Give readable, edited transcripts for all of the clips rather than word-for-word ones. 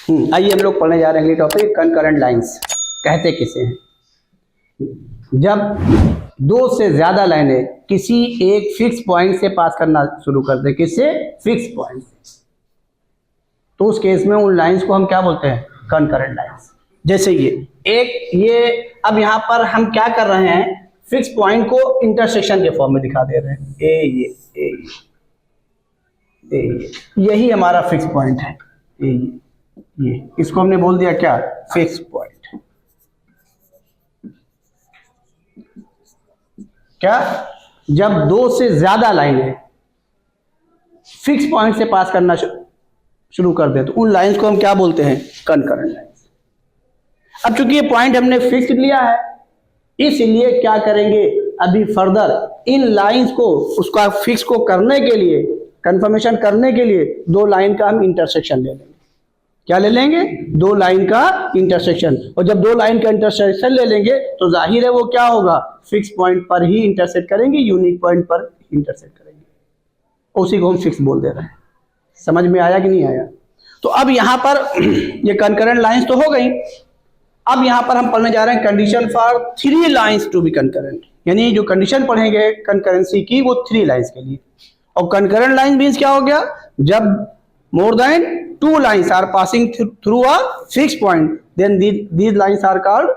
आइए हम लोग पढ़ने जा रहे हैं अगली टॉपिक, कंकरेंट लाइंस कहते किसे हैं। जब दो से ज्यादा लाइनें किसी एक फिक्स पॉइंट से पास करना शुरू कर दे, किससे? फिक्स पॉइंट से, तो उस केस में उन लाइंस को हम क्या बोलते हैं? Concurrent lines. जैसे ये अब यहाँ पर हम क्या कर रहे हैं? फिक्स पॉइंट को इंटरसेक्शन के फॉर्म में दिखा दे रहे हैं। यही हमारा फिक्स पॉइंट है। ये इसको हमने बोल दिया क्या? Fix point. क्या? जब दो से ज्यादा लाइनें फिक्स पॉइंट से पास करना शुरू कर दे तो उन लाइंस को हम क्या बोलते हैं? Concurrent lines. अब चूंकि ये पॉइंट हमने फिक्स लिया है, इसलिए क्या करेंगे? अभी फर्दर इन लाइंस को, उसका फिक्स को करने के लिए, कंफर्मेशन करने के लिए दो लाइन का हम इंटरसेक्शन ले लेंगे। क्या ले लेंगे? दो लाइन का इंटरसेक्शन। और जब दो लाइन का इंटरसेक्शन ले लेंगे तो जाहिर है वो क्या होगा? फिक्स पॉइंट पर ही इंटरसेक्ट करेंगे, यूनिक पॉइंट पर इंटरसेक्ट करेंगे। उसी को हम फिक्स बोल दे रहे हैं। समझ में आया कि नहीं आया? तो अब यहां पर ये कंकरेंट लाइंस तो हो गई। अब यहां पर हम पढ़ने जा रहे हैं condition for 3 lines to be concurrent, यानी जो कंडीशन पढ़ेंगे कंकरेंसी की वो 3 लाइंस के लिए। और कंकरेंट लाइन मींस क्या हो गया? जब more than 2 lines are passing through a fix point, then these lines are called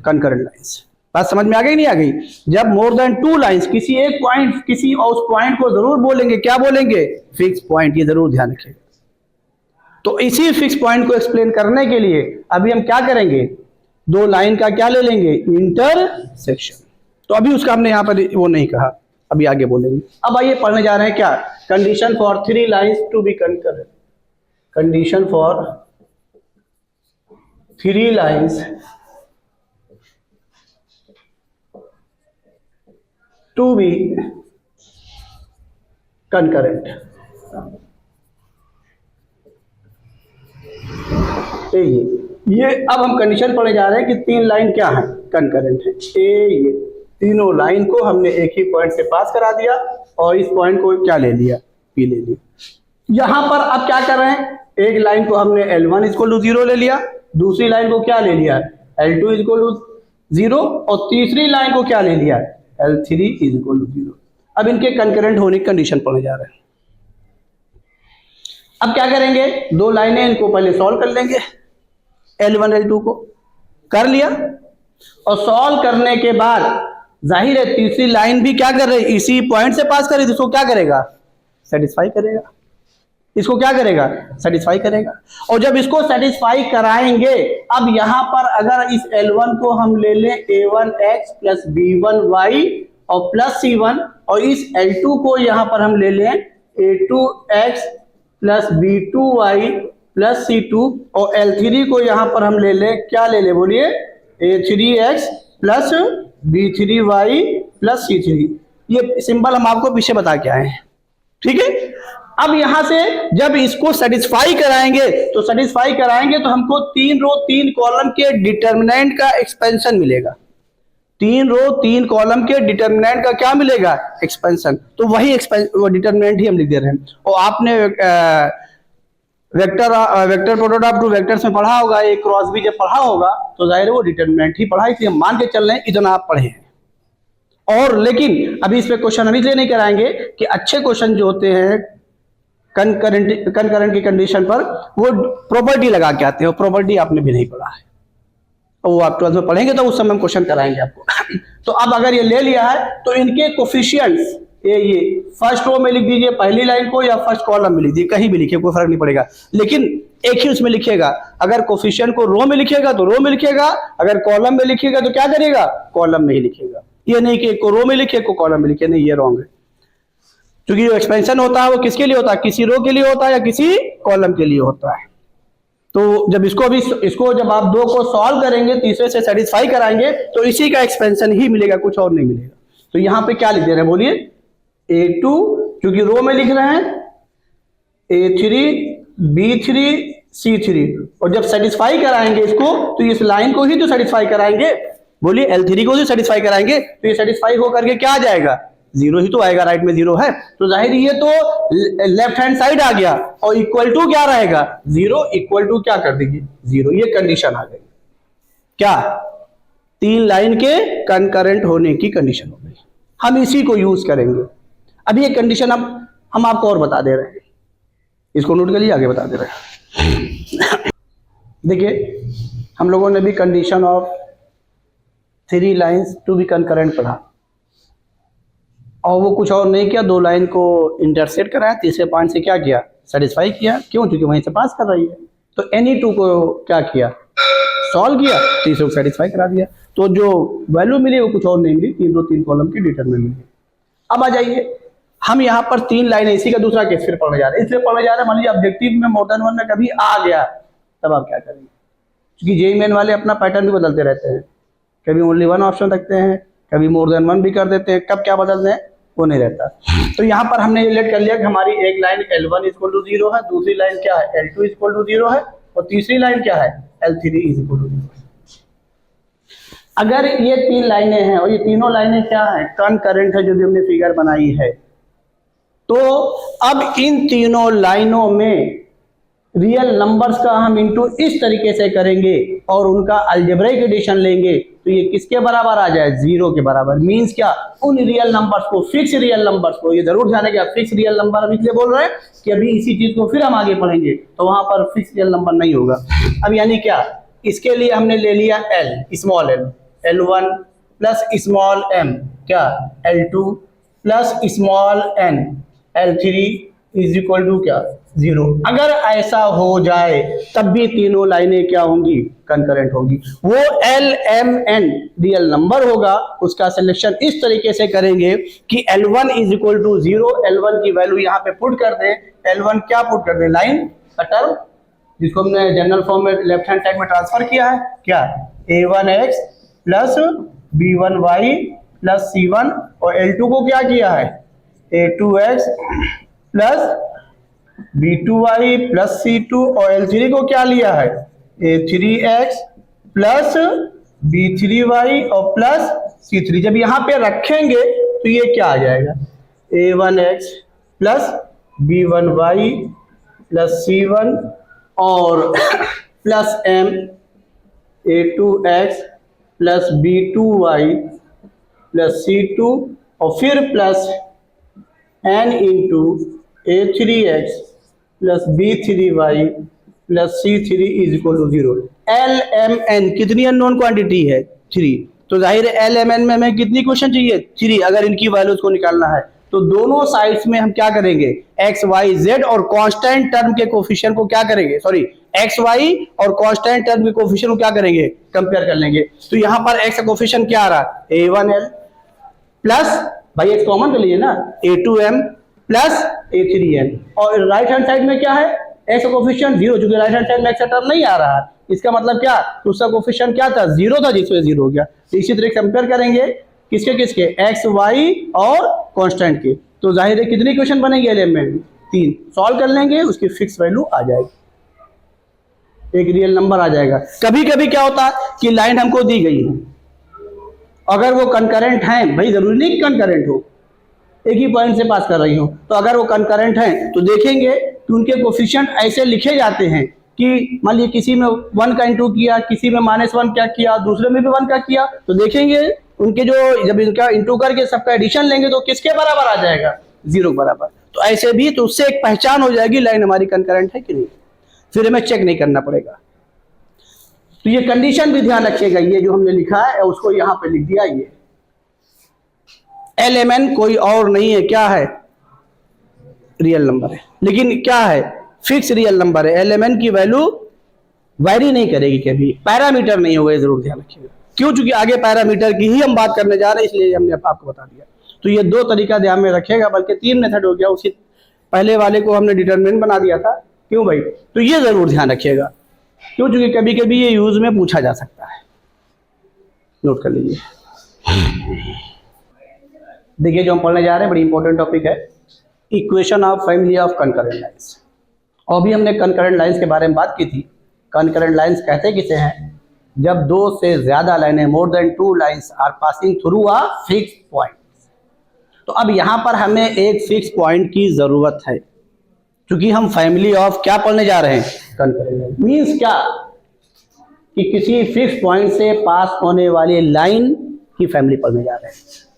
concurrent lines. बात समझ में आ गई नहीं आ गई? जब मोर देन 2 लाइंस, किसी एक पॉइंट, किसी और उस पॉइंट को जरूर बोलेंगे, क्या बोलेंगे? Fix point. ये जरूर ध्यान रखिएगा। तो इसी फिक्स पॉइंट को एक्सप्लेन करने के लिए अभी हम क्या करेंगे? दो लाइन का क्या ले लेंगे? इंटरसेक्शन। तो अभी उसका हमने यहां पर वो नहीं कहा, अभी आगे बोलेंगे। अब आइए पढ़ने जा रहे हैं क्या? Condition for 3 lines to be concurrent. Condition for 3 lines to be concurrent. ये अब हम कंडीशन पढ़ने जा रहे हैं कि 3 लाइन क्या है? कंकरेंट है। ये तीनों लाइन को हमने एक ही पॉइंट से पास करा दिया और इस पॉइंट को क्या ले लिया? पी ले लिया। यहां पर अब क्या कर रहे हैं? एक लाइन को हमने L1 = 0 ले लिया, दूसरी लाइन को क्या ले लिया? L2 = 0 और तीसरी लाइन को क्या ले लिया? L3 = 0। अब इनके कंकरेंट होने की कंडीशन पढ़ने जा रहे हैं। अब क्या करेंगे? दो लाइनें, इनको पहले सॉल्व कर लेंगे। L1 L2 को कर लिया और सॉल्व करने के बाद जाहिर है तीसरी लाइन भी क्या कर रही? इसी पॉइंट से पास कर रही, तो इसको क्या करेगा? सेटिस्फाई करेगा। इसको क्या करेगा? सेटिस्फाई करेगा। और जब इसको सेटिस्फाई कराएंगे, अब यहां पर अगर इस L1 को हम ले लें A1x + B1y और प्लस C1, और इस L2 को यहां पर हम ले लें A2x + B2y + C2, और L3 को यहां पर हम ले लें, क्या ले लें? बोलिए, A3x + B3y + C3। ये सिंबल हम आपको पीछे बता के आए हैं, ठीक है? अब यहां से जब इसको सेटिस्फाई कराएंगे तो हमको 3 रो 3 कॉलम के डिटर्मिनेंट का एक्सपेंशन मिलेगा। 3 रो 3 कॉलम के डिटर्मिनेंट का क्या मिलेगा? एक्सपेंशन। तो वही वो डिटर्मिनेंट ही हम लिख दे रहे हैं। और आपने वेक्टर प्रोडक्ट ऑफ 2 वेक्टर्स में पढ़ा होगा, एक क्रॉस भी जब पढ़ा होगा तो जाहिर है वो डिटर्मिनेंट ही पढ़ा, इसलिए हम मान के चल रहे हैं इतना आप पढ़े हैं। और लेकिन अभी इस पे क्वेश्चन हम इसलिए नहीं कराएंगे कि अच्छे क्वेश्चन जो होते हैं कंकरेंट की कंडीशन पर, वो प्रॉपर्टी लगा के आते हैं, और प्रॉपर्टी आपने भी नहीं पढ़ा है, और वो आप 12th में पढ़ेंगे तो उस समय हम क्वेश्चन कराएंगे आपको। तो अब अगर ये ले लिया है तो इनके कोफिशिएंट्स, ये फर्स्ट रो में लिख दीजिए पहली लाइन को, या फर्स्ट कॉलम में लिख दीजिए, कहीं भी लिखिए, कोई फर्क नहीं पड़ेगा, लेकिन एक ही उसमें लिखिएगा। अगर कोफिशिएंट को रो में लिखिएगा तो रो में लिखिएगा, अगर कॉलम में लिखिएगा तो क्या करिएगा? कॉलम में ही लिखिएगा। ये नहीं कि एक को रो में लिखिए, को कॉलम में लिखिए, नहीं, ये रॉन्ग है। क्योंकि जो एक्सपेंशन होता है वो किसके लिए होता है? किसी रो के लिए होता है या किसी कॉलम के लिए होता है। तो जब इसको जब आप 2 को सॉल्व करेंगे, तीसरे से सेटिस्फाई कराएंगे, तो इसी का एक्सपेंशन ही मिलेगा, कुछ और नहीं मिलेगा। तो यहां पे क्या लिख दे रहे हैं? बोलिए, A2 क्योंकि रो में लिख रहे हैं, A3 B3 C3, और जब सेटिस्फाई कराएंगे इसको तो इस लाइन को ही तो सेटिस्फाई कराएंगे। बोलिए, L3 को ही सेटिस्फाई कराएंगे, तो ये सेटिस्फाई होकर के क्या आ जाएगा? जीरो ही तो आएगा, राइट में जीरो है, तो जाहिर ये तो लेफ्ट हैंड साइड आ गया और इक्वल टू क्या रहेगा, जीरो, इक्वल टू क्या कर दीजिए, जीरो। ये कंडीशन आ गई, क्या, तीन लाइन के कंकरेंट होने की कंडीशन हो गई। हम इसी को यूज करेंगे। अभी ये कंडीशन अब हम आपको और बता दे रहे हैं, इसको नोट कर लिए, आगे बता दे रहे हैं। देखिए हम लोगों ने भी condition of three lines to be concurrent पढ़ा, और वो कुछ और नहीं किया, दो लाइन को इंटरसेक्ट कराया, तीसरे पॉइंट से क्या किया, सेटिस्फाई किया। क्यों, क्योंकि वहीं से पास कर रही है। तो एनी टू को क्या किया, सॉल्व किया, तीसरे को सेटिस्फाई करा दिया। तो जो वैल्यू मिली वो कुछ और नहीं मिली, तीन कॉलम की डिटरमिनेंट मिली। अब आ जाइए, हम यहाँ पर तीन लाइन इसी का दूसरा केस फिर पढ़ने जा रहे हैं। इसलिए पढ़ने जा रहे हैं, मान लीजिए ऑब्जेक्टिव में मोर देन वन में कभी आ गया, तब आप क्या करेंगे, क्योंकि जेईई मेन वाले अपना पैटर्न भी बदलते रहते हैं, कभी ओनली वन ऑप्शन रखते हैं, कभी मोर देन वन भी कर देते हैं, कब क्या बदलते हैं वो नहीं रहता। तो यहाँ पर हमने रिलेट कर लिया कि हमारी एक लाइन L1 इक्वल टू 0 है, दूसरी लाइन क्या है, L2 इक्वल टू 0 है, और तीसरी लाइन क्या है, L3 इक्वल टू 0। अगर ये तीन लाइनें हैं और ये तीनों लाइनें क्या है, कंकरेंट है, जो भी हमने फिगर बनाई है, तो अब इन तीनों लाइनों में रियल नंबर्स का हम इनटू इस तरीके से करेंगे और उनका अलजेब्रिक एडिशन लेंगे, तो ये किसके बराबर आ जाए, जीरो के बराबर। मींस क्या, उन रियल नंबर्स को, फिक्स रियल नंबर्स को, ये जरूर ध्यान रखिए, फिक्स रियल नंबर हम इसलिए बोल रहे हैं कि अभी इसी चीज को फिर हम आगे पढ़ेंगे, तो वहां पर फिक्स रियल नंबर नहीं होगा। अब यानी क्या, इसके लिए हमने ले लिया L, small l, L1 plus small m, क्या, L2 plus small n, L3 is equal to क्या, जीरो। अगर ऐसा हो जाए तब भी तीनों लाइनें क्या होंगी, कंकरेंट होंगी। वो LMN रियल नंबर होगा, उसका सिलेक्शन इस तरीके से करेंगे कि L1 is equal to 0, L1 की वैल्यू यहाँ पे पुट कर दें। L1 क्या पुट कर दें, लाइन का टर्म, जिसको हमने जनरल फॉर्म में लेफ्ट हैंड साइड में ट्रांसफर किया है, क्या, A1x plus B1y plus C1, और L2 को क्या किया है, A2x plus B2y plus C2, और L3 को क्या लिया है, A3x प्लस B3y और प्लस C3। जब यहाँ पे रखेंगे तो ये क्या आ जाएगा, A1x plus B1y plus C1 और plus M, A2x plus B2y plus C2 और फिर plus n into A3x plus B3y plus C3 is equal to 0। LMN कितनी अननोन क्वांटिटी है, 3। तो जाहिर है LMN में हमें कितनी क्वेश्चन चाहिए, 3। अगर इनकी वैल्यूज को निकालना है तो दोनों साइड्स में हम क्या करेंगे, x y z और कांस्टेंट टर्म के कोफिशिएंट को क्या करेंगे, सॉरी x y और कांस्टेंट टर्म के कोफिशिएंट को क्या करेंगे, कंपेयर कर लेंगे। तो यहाँ पर x का कोफिशिएंट क्या आ रहा है, A1l प्लस, भाई x कॉमन कर लीजिए ना, A2m प्लस A3n, और राइट हैंड साइड में क्या है, x का कोफिशिएंट 0, क्योंकि राइट हैंड साइड में x का टर्म नहीं आ रहा है। इसका मतलब क्या, उसका कोफिशिएंट क्या था, 0 था, जिसमें 0 हो गया। तो इसी तरह कंपेयर करेंगे किसके किसके, x y और कांस्टेंट के। तो जाहिर है कितनी क्वेश्चन बनेगी एलिमेंट, 3। सॉल्व कर लेंगे, उसकी फिक्स वैल्यू आ जाएगी, एक रियल नंबर आ जाएगा। कभी कभी क्या होता है कि लाइन हमको दी गई है, अगर वो कंकरेंट हैं, भाई जरूरी नहीं कि कंकरेंट हो, एक ही पॉइंट से पास कर रही हो, तो अगर वो कंकरेंट हैं तो देखेंगे कि उनके कोफिशिएंट ऐसे लिखे जाते हैं कि मान लीजिए किसी में 1 का इंटू किया, किसी में -1 क्या किया, दूसरे में भी 1 का किया, तो देखेंगे उनके जो, जब इनका इंटू करके सबका एडिशन लेंगे तो किसके बराबर आ जाएगा, 0 के बराबर। तो ऐसे भी, तो उससे एक पहचान हो जाएगी लाइन हमारी कंकरेंट है कि नहीं, फिर हमें चेक नहीं करना पड़ेगा। तो ये कंडीशन भी ध्यान रखिएगा, ये जो हमने लिखा है उसको यहाँ पे लिख दिया, ये LMN कोई और नहीं है, क्या है, रियल नंबर है, लेकिन क्या है, फिक्स रियल नंबर है। LMN की वैल्यू वैरी नहीं करेगी, कभी पैरामीटर नहीं होगा, जरूर ध्यान रखिएगा। क्यों, चूंकि आगे पैरामीटर की ही हम बात करने जा रहे हैं, इसलिए हमने आपको बता दिया। तो ये 2 तरीका ध्यान में रखिएगा, बल्कि 3 मेथड हो गया, उसी पहले वाले को हमने डिटरमिनेंट बना दिया था। क्यों भाई, तो ये जरूर ध्यान रखिएगा, क्यों, चूंकि कभी कभी ये यूज में पूछा जा सकता है, नोट कर लीजिए। देखिए जो हम पढ़ने जा रहे हैं बड़ी इंपॉर्टेंट टॉपिक है, equation of family of concurrent lines. और भी हमने कंकरेंट लाइंस के बारे में बात की थी। कंकरेंट लाइंस कहते किसे हैं, जब 2 से ज्यादा लाइनें, more than 2 lines are passing through a fixed point. तो अब यहां पर हमें एक फिक्स पॉइंट की जरूरत है, क्योंकि हम फैमिली ऑफ क्या पढ़ने जा रहे हैं, कंकरेंट। मींस क्या कि किसी फिक्स पॉइंट से पास होने वाली लाइन की फैमिली पढ़ने जा रहे हैं,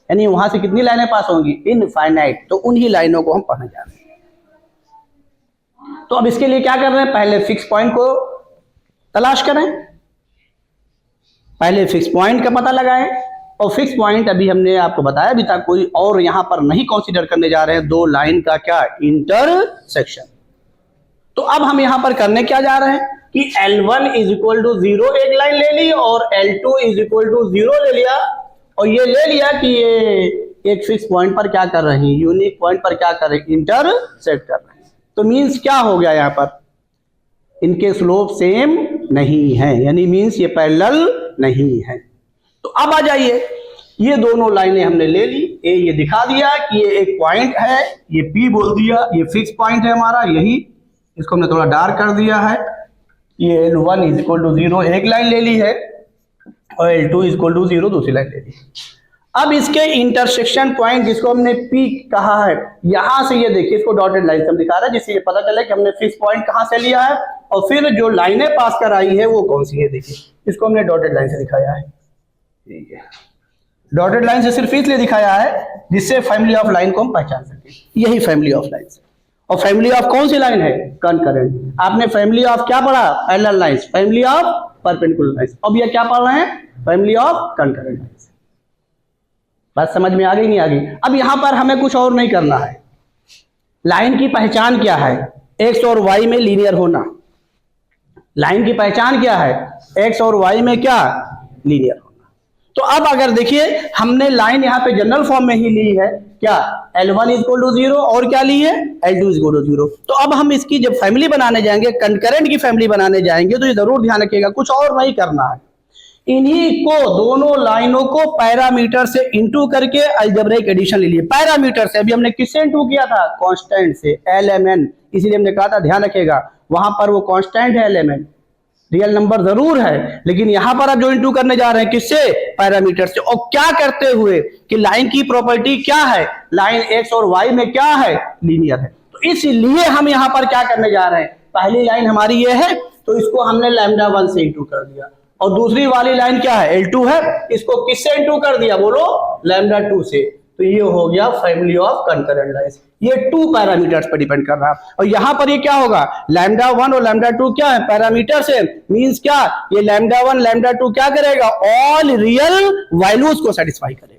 यानी वहां से कितनी लाइनें पास होंगी, इनफाइनाइट। तो उन्हीं लाइनों को हम पढ़ने जा रहे हैं। तो अब इसके लिए क्या कर रहे हैं, पहले फिक्स पॉइंट को तलाश करें, पहले फिक्स पॉइंट का पता लगाएं। और फिक्स पॉइंट अभी हमने आपको बताया भी था, कोई और यहां पर नहीं कंसीडर करने जा रहे हैं, दो लाइन का क्या, इंटरसेक्शन। तो अब हम यहां पर करने क्या जा रहे हैं कि L1 इज इक्वल टू 0 एक लाइन ले ली और L2 इज इक्वल टू 0 ले लिया, और ये ले लिया कि ये एक फिक्स पॉइंट पर क्या कर रहे हैं, यूनिक पॉइंट पर क्या कर रहे हैं, इंटरसेक्ट कर रहे हैं। तो मींस क्या हो गया, यहां पर इनके स्लोप सेम नहीं है, यानी मींस ये पैरेलल नहीं है। तो अब आ जाइए, ये दोनों लाइनें हमने ले ली, ए ये दिखा दिया कि ये एक पॉइंट है, ये P बोल दिया, ये फिक्स पॉइंट है हमारा, यही इसको हमने थोड़ा डार्क कर दिया है। ये L1 इज इक्वल टू 0 एक लाइन ले ली है और L2 इज इक्वल टू 0 दूसरी लाइन ले ली। अब इसके इंटरसेक्शन पॉइंट जिसको हमने P कहा है, यहां से ये देखिए, इसको डॉटेड लाइन से हम दिखा रहे हैं, जिससे ये पता चले कि हमने फिक्स पॉइंट कहां से लिया है और फिर जो लाइनें पास कर आई है वो कौन सी है। देखिए इसको हमने डॉटेड लाइन से दिखाया है, ठीक है, डॉटेड लाइन से सिर्फ इसलिए दिखाया है जिससे फैमिली ऑफ लाइन को हम पहचान सके, यही फैमिली ऑफ लाइन है। और फैमिली ऑफ कौन सी लाइन है, कंकरेंट। आपने फैमिली ऑफ क्या पढ़ा, parallel lines, family of perpendicular lines. अब ये क्या पढ़ रहे हैं, फैमिली ऑफ कंकरेंट लाइंस। बात समझ में आ गई, नहीं आ गई। अब यहां पर हमें कुछ और नहीं करना है, लाइन की पहचान क्या है, एक्स और वाई में लीनियर होना। लाइन की पहचान क्या है, एक्स और वाई में क्या, लीनियर होना। तो अब अगर देखिए हमने लाइन यहां पे जनरल फॉर्म में ही ली है, क्या, L1 इज इक्वल टू 0 और क्या ली है, L2 इज इक्वल टू 0। तो अब हम इसकी जब फैमिली बनाने जाएंगे, कंकरेंट की फैमिली बनाने जाएंगे, तो ये जरूर ध्यान रखिएगा, कुछ और नहीं करना है। इन्हीं को, दोनों लाइनों को पैरामीटर से इंटू करके अलजेब्रिक एडिशन ले लिए। पैरामीटर से, अभी हमने किससे इंटू किया था, कांस्टेंट से, LMN। इसीलिए हमने कहा था ध्यान रखिएगा, वहां पर वो कांस्टेंट है LMN, रियल नंबर जरूर है, लेकिन यहां पर आप जो इंटू करने जा रहे हैं किससे, पैरामीटर से। और क्या करते हुए कि लाइन की प्रॉपर्टी क्या है, लाइन एक्स और वाई में क्या है, लीनियर है। तो इसलिए हम यहां पर क्या करने जा रहे हैं, पहली लाइन हमारी ये है तो इसको हमने λ1 से इंटू कर दिया, और दूसरी वाली लाइन क्या है, L2 है, इसको किससे इंटू कर दिया, बोलो, λ2 से। तो ये हो गया फैमिली ऑफ कंकरेंट लाइंस। ये 2 पैरामीटर्स पर डिपेंड कर रहा है। और यहां पर ये क्या होगा, λ1 और λ2 क्या है, पैरामीटर से, मींस क्या, ये λ1 λ2 क्या करेगा, ऑल रियल वैल्यूज को सेटिस्फाई करेगा।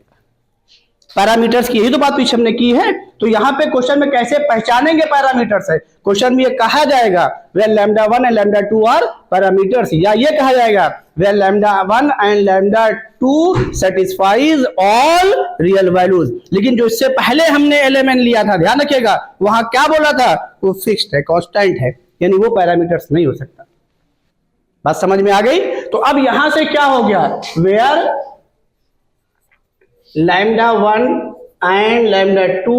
पैरामीटर्स की यही तो बात पीछे हमने की है। तो यहाँ पे क्वेश्चन में कैसे पहचानेंगे पैरामीटर्स है, क्वेश्चन में ये कहा जाएगा where λ1 and λ2 are पैरामीटर्स, या ये कहा जाएगा where λ1 and λ2 satisfies all real values। लेकिन जो इससे पहले हमने LMN लिया था, ध्यान रखिएगा, वहां क्या बोला था, वो फिक्स्ड है, कांस्टेंट है, यानी वो पैरामीटर्स नहीं हो सकता। बात समझ में आ गई। तो अब यहां से क्या हो गया, where λ1 and λ2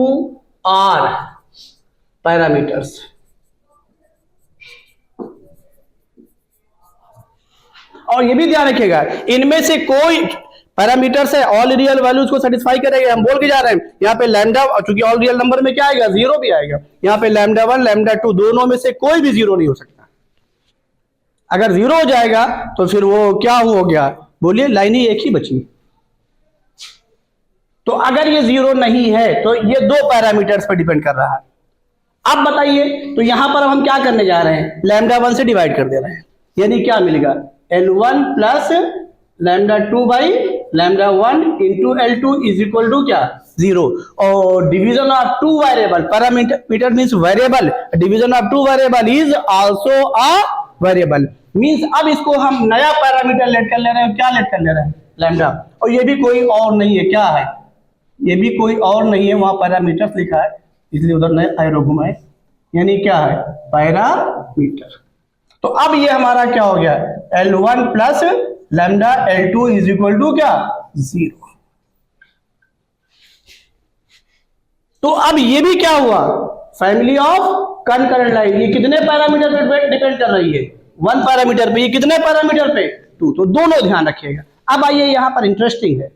are parameters। और ये भी ध्यान रखिएगा, इनमें से कोई पैरामीटर्स है ऑल रियल वैल्यूज को सेटिस्फाई करेगा। हम बोल के जा रहे हैं यहाँ पे लैम्डा, चूंकि ऑल रियल नंबर में क्या आएगा, 0 भी आएगा। यहाँ पे λ1 λ2 दोनों में से कोई भी 0 नहीं हो सकता। अगर 0 हो जाएगा तो फिर वो क्या हो गया, बोलिए, लाइन ही एक ही बची। तो अगर ये 0 नहीं है तो ये 2 पैरामीटर्स पर डिपेंड कर रहा है। अब बताइए, तो यहां पर हम क्या करने जा रहे हैं, λ1 से डिवाइड कर दे रहे हैं, यानी क्या मिलेगा, L1 plus λ2 by λ1 into L2 is equal to क्या, 0। और division of 2 variable, parameter means variable, division of 2 variable is also a variable. Means अब इसको हम नया पैरामीटर लेट कर ले रहे हैं, क्या लेट कर ले रहे हैं, लैम्डा। और ये भी कोई और नहीं है, क्या है, ये भी कोई और नहीं है, वहां पैरामीटर लिखा है इसलिए उधर नए एरो घुमाए, यानी क्या है, पैरामीटर। तो अब ये हमारा क्या हो गया, L1 plus lambda L2 is equal to क्या, 0। तो अब ये भी क्या हुआ, फैमिली ऑफ कंकरेंट लाइन। ये कितने पैरामीटर पे डिपेंड कर रही है, 1 पैरामीटर पे। ये कितने पैरामीटर पे, 2। तो दोनों ध्यान रखिएगा। अब आइए यहां पर इंटरेस्टिंग है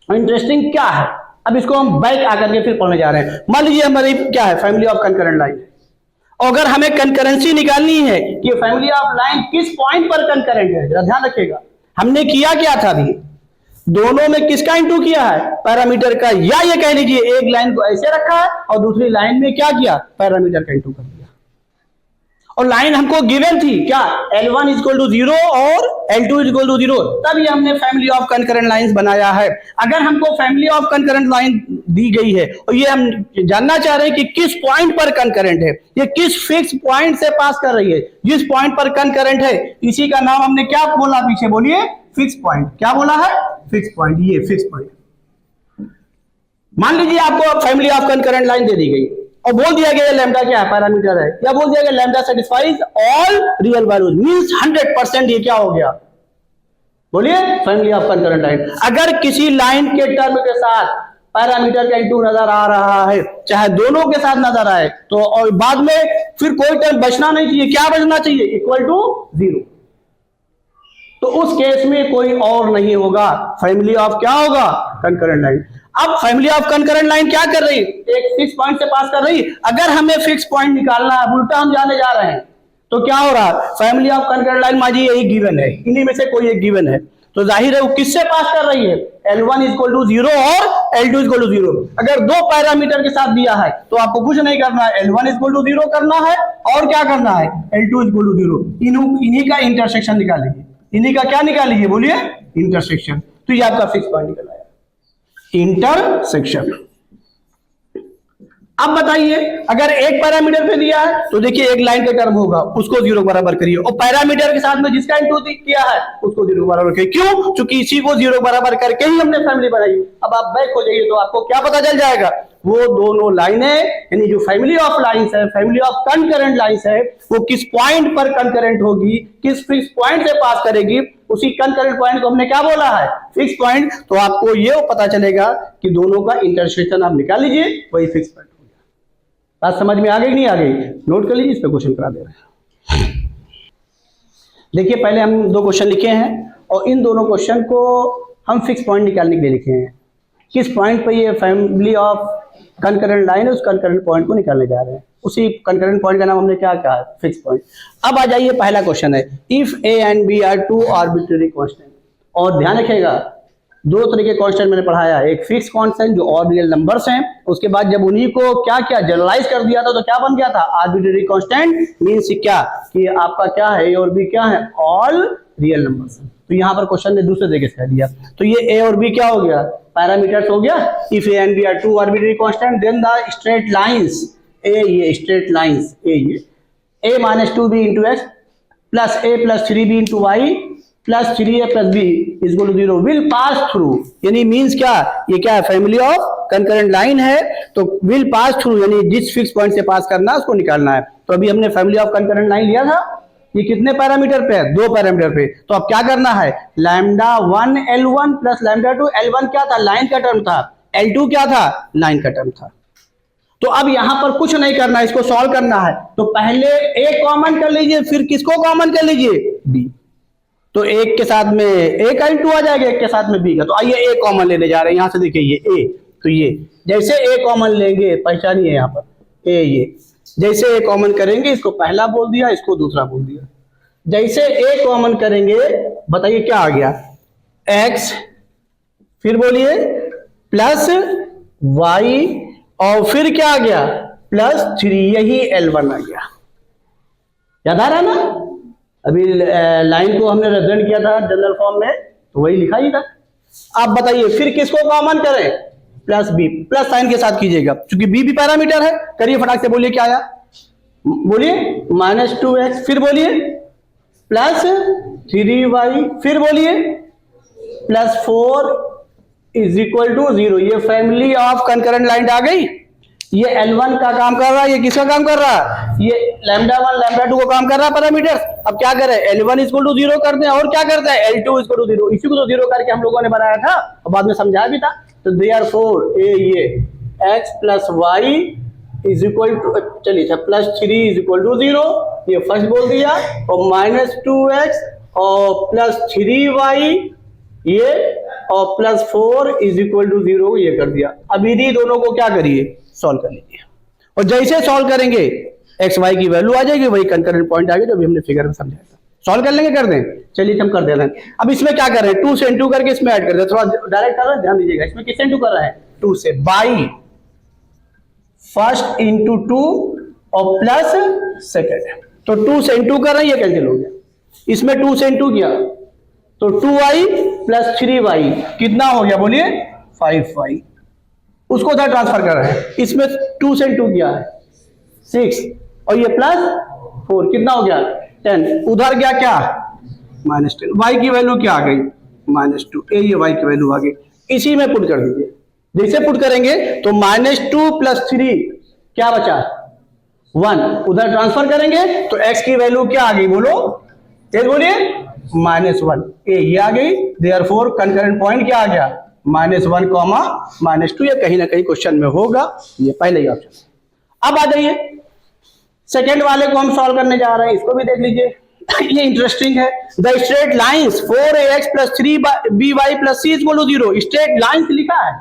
इंटरेस्टिंग क्या है, अब इसको हम बैक आकर के फिर पढ़ने जा रहे हैं। मान लीजिए हमारी क्या है, फैमिली ऑफ कंकरेंट लाइन, और अगर हमें कंकरेंसी निकालनी है कि फैमिली ऑफ लाइन किस पॉइंट पर कंकरेंट है, जरा ध्यान रखिएगा हमने किया क्या था अभी, दोनों में किसका इंटू किया है, पैरामीटर का, या ये कह लीजिए एक लाइन को ऐसे रखा है और दूसरी लाइन में क्या किया, पैरामीटर का इंटू कर दिया। और लाइन हमको गिवन थी क्या, L1 इक्वल टू 0 और L2 इक्वल टू 0, तब ये हमने फैमिली ऑफ कंकरेंट लाइंस बनाया है। अगर हमको फैमिली ऑफ कंकरेंट लाइन दी गई है और ये हम जानना चाह रहे हैं कि किस पॉइंट पर कंकरेंट है, ये किस फिक्स पॉइंट से पास कर रही है, जिस पॉइंट पर कंकरेंट है इसी का नाम हमने क्या बोला, पीछे बोलिए, फिक्स पॉइंट। क्या बोला है, फिक्स पॉइंट, ये फिक्स पॉइंट। मान लीजिए आपको फैमिली ऑफ कंकरेंट लाइन दे दी गई और बोल दिया गया लैम्डा क्या है, पैरामीटर है, या बोल दिया गया lambda satisfies all real values, means 100% ये क्या हो गया, बोलिए, फैमिली ऑफ कंकरेंट लाइन। अगर किसी लाइन के टर्म के साथ पैरामीटर का इंटू नजर आ रहा है, चाहे दोनों के साथ नजर आए, तो और बाद में फिर कोई टर्म बचना नहीं चाहिए, क्या बचना चाहिए, इक्वल टू 0, तो उस केस में कोई और नहीं होगा, फैमिली ऑफ क्या होगा, कंकरेंट लाइन। अब फैमिली ऑफ कंकरेंट लाइन क्या कर रही, एक फिक्स पॉइंट से पास कर रही। अगर हमें फिक्स पॉइंट निकालना है, उल्टा हम जाने जा रहे हैं, तो क्या हो रहा है, फैमिली ऑफ कंकरेंट लाइन माजी यही गिवन है, इन्हीं में से कोई एक गिवन है, तो जाहिर है वो किससे पास कर रही है, L1 इक्वल टू 0 और L2 इक्वल टू 0। अगर दो पैरामीटर के साथ दिया है तो आपको कुछ नहीं करना है, L1 इक्वल टू 0 करना है और क्या करना है, L2 इक्वल टू 0, इन्हीं का इंटरसेक्शन निकालेंगे, इन्हीं का क्या निकालेंगे, बोलिए, इंटरसेक्शन। तो ये आपका फिक्स पॉइंट निकल आया, इंटरसेक्शन। अब बताइए, अगर एक पैरामीटर पे दिया है तो देखिए एक लाइन का टर्म होगा, उसको 0 बराबर करिए, और पैरामीटर के साथ में जिसका इंटू किया है उसको 0 बराबर करिए। क्यों, क्योंकि इसी को 0 बराबर करके ही हमने फैमिली बनाई। अब आप बैक हो जाइए तो आपको क्या पता चल जाएगा, वो दोनों लाइनें, यानी जो फैमिली ऑफ लाइंस है, फैमिली ऑफ कंकरेंट लाइंस है, वो किस पॉइंट पर कंकरेंट होगी, किस फिक्स पॉइंट से पास करेगी, उसी कंकरेंट पॉइंट को हमने क्या बोला है, फिक्स पॉइंट। तो आपको ये पता चलेगा कि दोनों का इंटरसेक्शन आप निकाल लीजिए, वही फिक्स पॉइंट हो गया। बात समझ में आ गई कि नहीं आ गई, नोट कर लीजिए, इस पे क्वेश्चन करा दे रहे हैं। देखिए पहले हम दो क्वेश्चन लिखे हैं और इन दोनों क्वेश्चन को हम फिक्स पॉइंट निकालने के लिए लिखे हैं, किस पॉइंट पर ये फैमिली ऑफ कंकरेंट लाइन है, उस कंकरेंट पॉइंट को निकालने जा रहे हैं। उसी कंकरेंट पॉइंट का नाम हमने क्या कहा, फिक्स पॉइंट। अब आ जाइए, पहला क्वेश्चन है, if A and B are two arbitrary constant. और ध्यान रखिएगा, दो तरह के कांस्टेंट मैंने पढ़ाया है, एक फिक्स कांस्टेंट जो और रियल नंबर्स हैं, उसके बाद जब उन्हीं को क्या क्या जनरलाइज कर दिया था तो क्या बन गया था, आर्बिट्रेरी कांस्टेंट। मींस क्या कि आपका क्या है, ए और बी क्या है, ऑल रियल नंबर्स। तो यहाँ पर क्वेश्चन ने दूसरे तरीके से कह दिया, तो ये ए और बी क्या हो गया, पैरामीटर्स हो गया। If A and B are two arbitrary constant then the straight lines, uh ये स्ट्रेट लाइंस, ए ये a minus 2b into x plus a plus 3b into y plus 3a plus b equal to 0 will pass through. यानी means क्या, ये क्या है, family of concurrent line है, तो will pass through यानी जिस फिक्स पॉइंट से पास करना है उसको निकालना है। तो अभी हमने फैमिली ऑफ कंकरेंट लाइन लिया था, ये कितने पैरामीटर पे है, दो पैरामीटर पे। तो अब क्या करना है, lambda 1 L1 plus lambda 2 L1 क्या था, लाइन का टर्म था, L2 क्या था, लाइन का टर्म था। तो अब यहां पर कुछ नहीं करना है, इसको सॉल्व करना है। तो पहले a कॉमन कर लीजिए, फिर किसको कॉमन कर लीजिए, b। तो एक के साथ में a का इंटू आ जाएगा, एक के साथ में b का। तो आइए a कॉमन लेने जा रहे हैं, यहां से देखिए ये a, तो ये जैसे a कॉमन लेंगे, पहचानिए यहाँ पर a, ये जैसे a कॉमन करेंगे, इसको पहला बोल दिया, इसको दूसरा बोल दिया। जैसे a कॉमन करेंगे, बताइए क्या आ गया, x, फिर बोलिए प्लस y, और फिर क्या आ गया, प्लस 3, यही L1 आ गया। याद आ रहा है ना, अभी लाइन को हमने रिप्रेजेंट किया था जनरल फॉर्म में, तो वही लिखा ही था। आप बताइए फिर किसको कॉमन करें, प्लस b, प्लस साइन के साथ कीजिएगा क्योंकि b भी पैरामीटर है। करिए फटाक से, बोलिए क्या आया, बोलिए माइनस 2x, फिर बोलिए प्लस 3y, फिर बोलिए प्लस 4 इज इक्वल टू 0। ये फैमिली ऑफ कंकरेंट लाइन आ गई। ये L1 का काम कर रहा है, ये किसका काम कर रहा है, ये लैम्डा 1 लैम्डा 2 को काम कर रहा है पैरामीटर। अब क्या करें, L1 इक्वल टू 0 करते हैं, और क्या करते हैं, L2 इक्वल टू 0। इसी को तो 0 करके हम लोगों ने बनाया था और बाद में समझाया भी था। तो देयरफॉर ये x plus y is equal to, चलिए प्लस 3 इज इक्वल टू 0, ये फर्स्ट बोल दिया, और माइनस 2x और प्लस 3y ये और +4 इज इक्वल टू 0 ये कर दिया। अब इन्हीं दोनों को क्या करिए, सॉल्व कर लीजिए, और जैसे सॉल्व करेंगे एक्स वाई की वैल्यू आ जाएगी, वही कंकरेंट पॉइंट आ गया जो भी हमने फिगर में समझाया था। सॉल्व कर लेंगे, कर दें, चलिए हम कर दे रहे हैं। अब इसमें क्या कर रहे हैं, 2 से इनटू करके इसमें ऐड कर दे, थोड़ा डायरेक्ट कर रहे हैं, ध्यान दीजिएगा। इसमें किससे इनटू कर रहा है, 2 से, बाई फर्स्ट इंटू 2 और प्लस सेकेंड, तो 2 से इनटू कर रहे हैं, ये कैंसिल हो गया। इसमें 2 से इनटू किया तो 2y प्लस 3y कितना हो गया, बोलिए 5y। उसको उधर ट्रांसफर कर रहे हैं, इसमें 2 से इनटू किया है 6 और ये +4 कितना हो गया 10, उधर गया क्या -10, y की वैल्यू क्या आ गई -2, ये y की वैल्यू आ गई। इसी में पुट कर दीजिए, जैसे पुट करेंगे तो -2 + 3 क्या बचा 1, उधर ट्रांसफर करेंगे तो x की वैल्यू क्या आ गई, बोलो तेज बोलिए -1, ये आ गई। देयरफॉर कंकरेंट पॉइंट क्या आ गया -1, -2, ये कहीं ना कहीं क्वेश्चन में होगा, ये पहले ही ऑप्शन। अब आ जाइए सेकेंड वाले को हम सॉल्व करने जा रहे हैं, इसको भी देख लीजिए। ये इंटरेस्टिंग है। The straight lines 4ax + 3by + c = 0, straight lines लिखा है,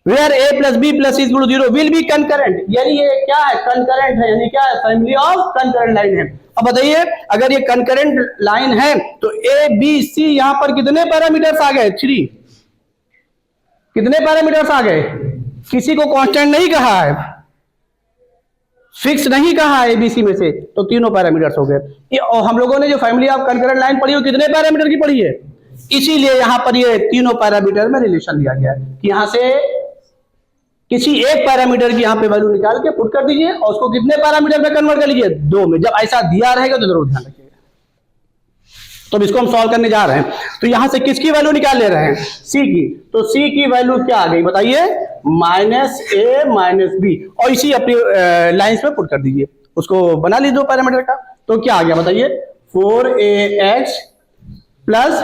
where a + b + c = 0 will be concurrent, यानी ये क्या है, कंकरेंट है, यानी क्या है, फैमिली ऑफ कंकरेंट लाइन है। अब बताइए अगर ये कंकरेंट लाइन है तो ए बी सी यहां पर कितने पैरामीटर्स आ गए, 3, कितने पैरामीटर्स आ गए, किसी को कांस्टेंट नहीं कहा है, फिक्स नहीं कहा है एबीसी में से, तो तीनों पैरामीटर्स हो गए। और हम लोगों ने जो फैमिली ऑफ कंकरेंट लाइन पढ़ी हो कितने पैरामीटर की पढ़ी है, इसीलिए यहां पर ये तीनों पैरामीटर में रिलेशन दिया गया है कि यहां से किसी एक पैरामीटर की यहां पे वैल्यू निकाल के पुट कर दीजिए और उसको कितने पैरामीटर में कन्वर्ट कर लीजिए, 2 में। जब ऐसा दिया रहेगा तो जरूर ध्यान रखिएगा। तो अब इसको हम सॉल्व करने जा रहे हैं, तो यहां से किसकी वैल्यू निकाल ले रहे हैं, सी की, तो सी की वैल्यू क्या आ गई बताइए, -a -b, और इसी अपनी लाइंस में पुट कर दीजिए, उसको बना लीजिए 2 पैरामीटर का, तो क्या आ गया बताइए 4ax प्लस,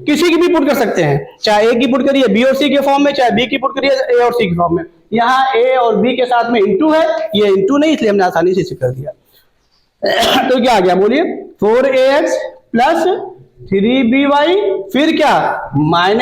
किसी की भी पुट कर सकते हैं, चाहे ए की पुट करिए बी और सी के फॉर्म में, चाहे बी की पुट करिए ए और सी के फॉर्म में। यहाँ ए और बी के साथ में इंटू है, ये इंटू नहीं, इसलिए हमने आसानी से इसे कर दिया। तो क्या आ गया बोलिए 4ax प्लस 3by, फिर क्या -a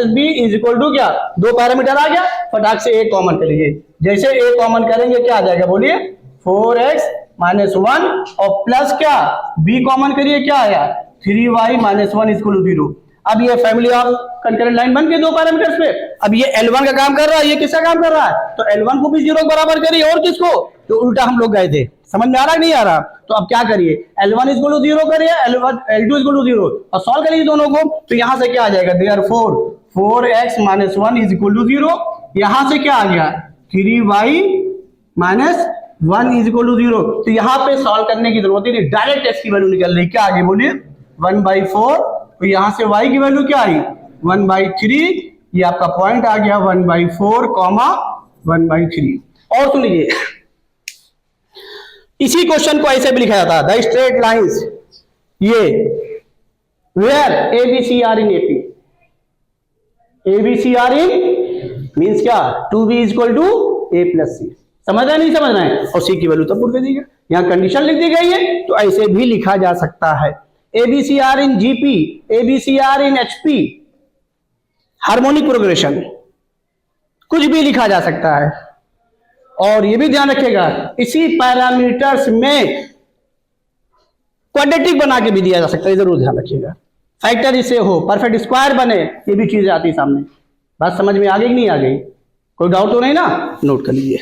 -b is equal to क्या, 2 पैरामीटर आ गया, फटाक से a कॉमन कर लीजिए, जैसे a कॉमन करेंगे क्या आ जाएगा बोलिए 4x -1 और प्लस क्या b कॉमन करिए क्या आया 3y -1 इक्वल टू 0। अब ये फैमिली ऑफ कंकरेंट लाइन बन के 2 पैरामीटर्स पे। अब ये L1 का काम कर रहा है, ये किसका काम कर रहा है, तो L1 को भी 0 के बराबर करिए, और किसको, तो उल्टा हम लोग गए थे, समझ में आ रहा नहीं आ रहा, तो अब क्या करिए L1 इक्वल टू 0 करिए, L2 इक्वल टू 0 और सॉल्व करिए दोनों को, तो यहां से क्या आ जाएगा, therefore 4x -1 is equal to 0, यहां से क्या आ गया 3y -1 इज इक्वल टू 0, तो यहां पे सॉल्व करने की जरूरत ही नहीं, डायरेक्ट x की वैल्यू निकल रही, क्या आगे बोलिए 1/4, तो यहां से y की वैल्यू क्या आई 1/3, ये आपका पॉइंट आ गया 1/4, 1/3। और सुन लीजिए इसी क्वेश्चन को ऐसे भी लिखा जाता है, द स्ट्रेट लाइंस ये where ABC are in AP, ABC are in means क्या 2B is equal to A + C, समझ रहे नहीं समझ रहे हैं, और C की वैल्यू तब पुट कर दीजिए, यहां कंडीशन लिख दी गई है, तो ऐसे भी लिखा जा सकता है। ABC are in GP, ABC are in HP, harmonic progression, कुछ भी लिखा जा सकता है। और ये भी ध्यान रखिएगा इसी पैरामीटर्स में क्वाड्रेटिक बना के भी दिया जा सकता है, जरूर ध्यान रखिएगा, फैक्टर इसे हो, परफेक्ट स्क्वायर बने, ये भी चीज आती है सामने। बात समझ में आ गई कि नहीं आ गई, कोई डाउट तो नहीं ना, नोट कर लीजिए।